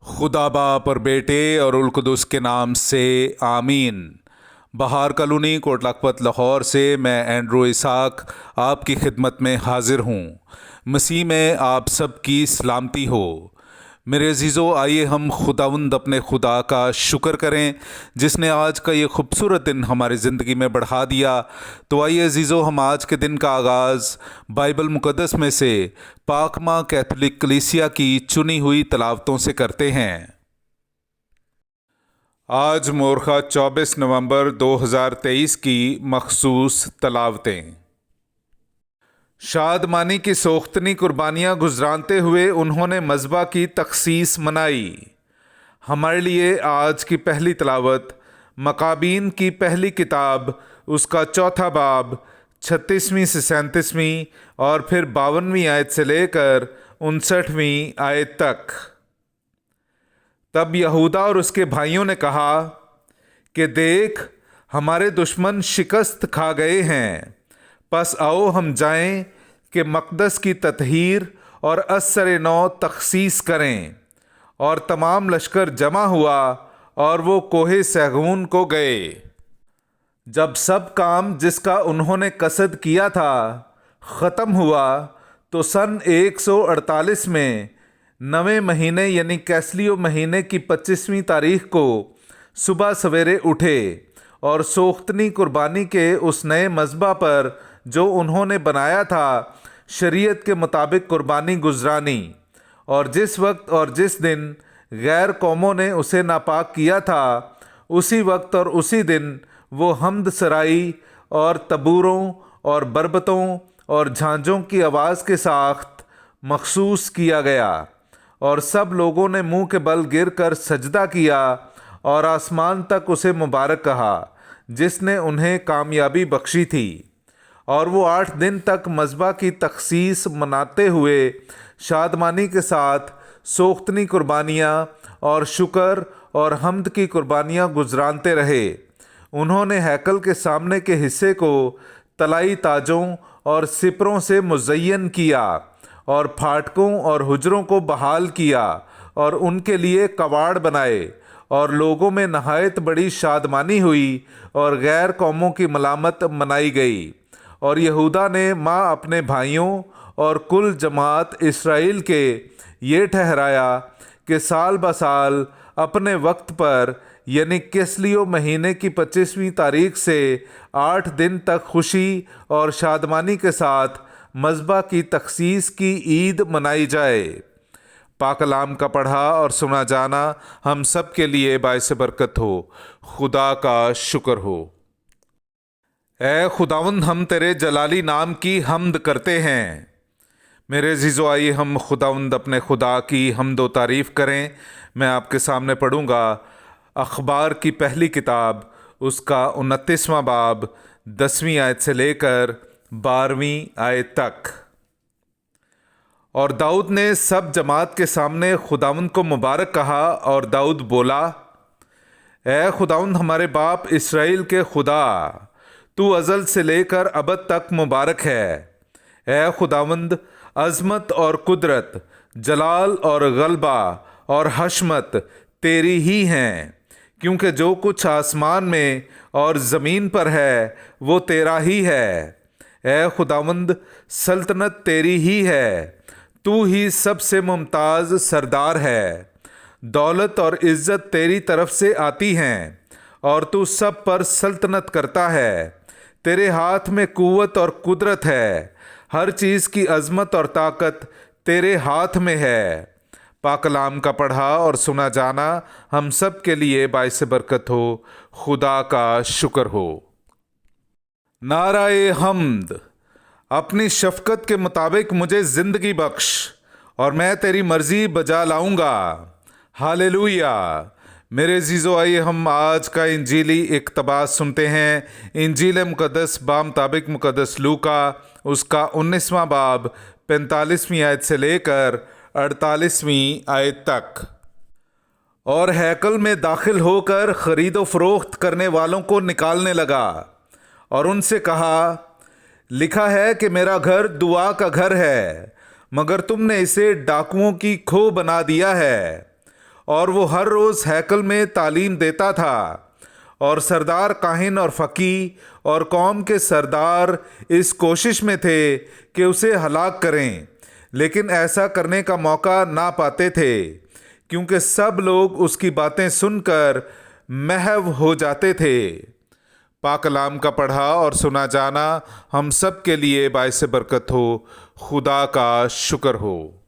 खुदा बाप और बेटे और उल कुदस के नाम से आमीन। बहार कॉलोनी कोट लखपत लाहौर से मैं एंड्रू इसाक आपकी खिदमत में हाजिर हूँ। मसीह में आप सब की सलामती हो। मेरे अजीज़ों, आइए हम खुदावंद अपने खुदा का शुक्र करें जिसने आज का ये खूबसूरत दिन हमारी ज़िंदगी में बढ़ा दिया। तो आइए अजीज़ों, हम आज के दिन का आगाज़ बाइबल मुक़द्दस में से पाकमा कैथोलिक कलीसिया की चुनी हुई तलावतों से करते हैं। आज मोरखा 24 नवंबर 2023 की मखसूस तलावतें। शादमानी की सोख्तनी कुर्बानियाँ गुजरानते हुए उन्होंने मज़बा की तखसीस मनाई। हमारे लिए आज की पहली तलावत मकाबीन की पहली किताब, उसका चौथा बाब 36वीं से 37वीं और फिर 52वीं आयत से लेकर 59वीं आयत तक। तब यहूदा और उसके भाइयों ने कहा कि देख, हमारे दुश्मन शिकस्त खा गए हैं, बस आओ हम जाएं कि मक़दस की ततहीर और असर नौ तखसीस करें। और तमाम लश्कर जमा हुआ और वो कोहे सहगून को गए। जब सब काम जिसका उन्होंने कसद किया था ख़त्म हुआ तो सन 148 में 9वें महीने यानी कैसलियो महीने की 25वीं तारीख को सुबह सवेरे उठे और सोख्तनी कुर्बानी के उस नए मज़बा पर जो उन्होंने बनाया था शरीयत के मुताबिक कुर्बानी गुजरानी। और जिस वक्त और जिस दिन गैर कौमों ने उसे नापाक किया था उसी वक्त और उसी दिन वो हमद सराई और तबूरों और बरबतों और झांझों की आवाज़ के साथ मखसूस किया गया। और सब लोगों ने मुंह के बल गिर कर सजदा किया और आसमान तक उसे मुबारक कहा जिसने उन्हें कामयाबी बख्शी थी। और वो 8 दिन तक मज़बा की तखसीस मनाते हुए शादमानी के साथ सोख्तनी कुर्बानियाँ और शुक्र और हमद की कुर्बानियाँ गुजरानते रहे। उन्होंने हैकल के सामने के हिस्से को तलाई ताजों और सिपरों से मुज़य्यन किया और फाटकों और हुजरों को बहाल किया और उनके लिए कवाड़ बनाए। और लोगों में नहायत बड़ी शादमानी हुई और गैर कौमों की मलामत मनाई गई। और यहूदा ने माँ अपने भाइयों और कुल जमात इसराइल के ये ठहराया कि साल ब साल अपने वक्त पर यानी किस्लियो महीने की 25वीं तारीख से 8 दिन तक खुशी और शादमानी के साथ मज़बा की तखसीस की ईद मनाई जाए। पाक कलाम का पढ़ा और सुना जाना हम सब के लिए बाइस बरकत हो। खुदा का शुक्र हो। ए खुदावंद, हम तेरे जलाली नाम की हम्द करते हैं। मेरे अज़ीज़ो, आइए हम खुदावंद अपने खुदा की हम्द व तारीफ़ करें। मैं आपके सामने पढ़ूँगा अखबार की पहली किताब, उसका 29वां बाब 10वीं आयत से लेकर 12वीं आयत तक। और दाऊद ने सब जमात के सामने खुदावंद को मुबारक कहा और दाऊद बोला, ए खुदावंद हमारे बाप इस्राएल के खुदा, तू अज़ल से लेकर अबद तक मुबारक है। ए खुदावंद, अज़मत और कुदरत, जलाल और गलबा और हशमत तेरी ही हैं, क्योंकि जो कुछ आसमान में और ज़मीन पर है वो तेरा ही है। ए खुदावंद, सल्तनत तेरी ही है, तू ही सबसे मुमताज़ सरदार है। दौलत और इज़्ज़त तेरी तरफ से आती हैं और तू सब पर सल्तनत करता है। तेरे हाथ में कुव्वत और कुदरत है, हर चीज़ की अज़मत और ताकत तेरे हाथ में है। पाक कलाम का पढ़ा और सुना जाना हम सब के लिए बाइस बरकत हो। खुदा का शुक्र हो। नाराए हम्द। अपनी शफ़क़त के मुताबिक मुझे ज़िंदगी बख्श और मैं तेरी मर्ज़ी बजा लाऊंगा। हालेलुया। मेरे अज़ीज़ों, आइए हम आज का इंजीली इक़्तिबास सुनते हैं। इंजील मुक़द्दस बामुताबिक मुक़द्दस लूका, उसका 19वां बाब 45वीं आयत से लेकर 48वीं आयत तक। और हैकल में दाखिल होकर ख़रीदो फ़रोख्त करने वालों को निकालने लगा और उनसे कहा, लिखा है कि मेरा घर दुआ का घर है, मगर तुमने इसे डाकुओं की खो बना दिया है। اور وہ ہر روز ہیکل میں تعلیم دیتا تھا، اور سردار کاہن اور فقی اور قوم کے سردار اس کوشش میں تھے کہ اسے ہلاک کریں، لیکن ایسا کرنے کا موقع نہ پاتے تھے کیونکہ سب لوگ اس کی باتیں سن کر محو ہو جاتے تھے۔ پاک کلام کا پڑھا اور سنا جانا ہم سب کے لیے باعث برکت ہو۔ خدا کا شکر ہو۔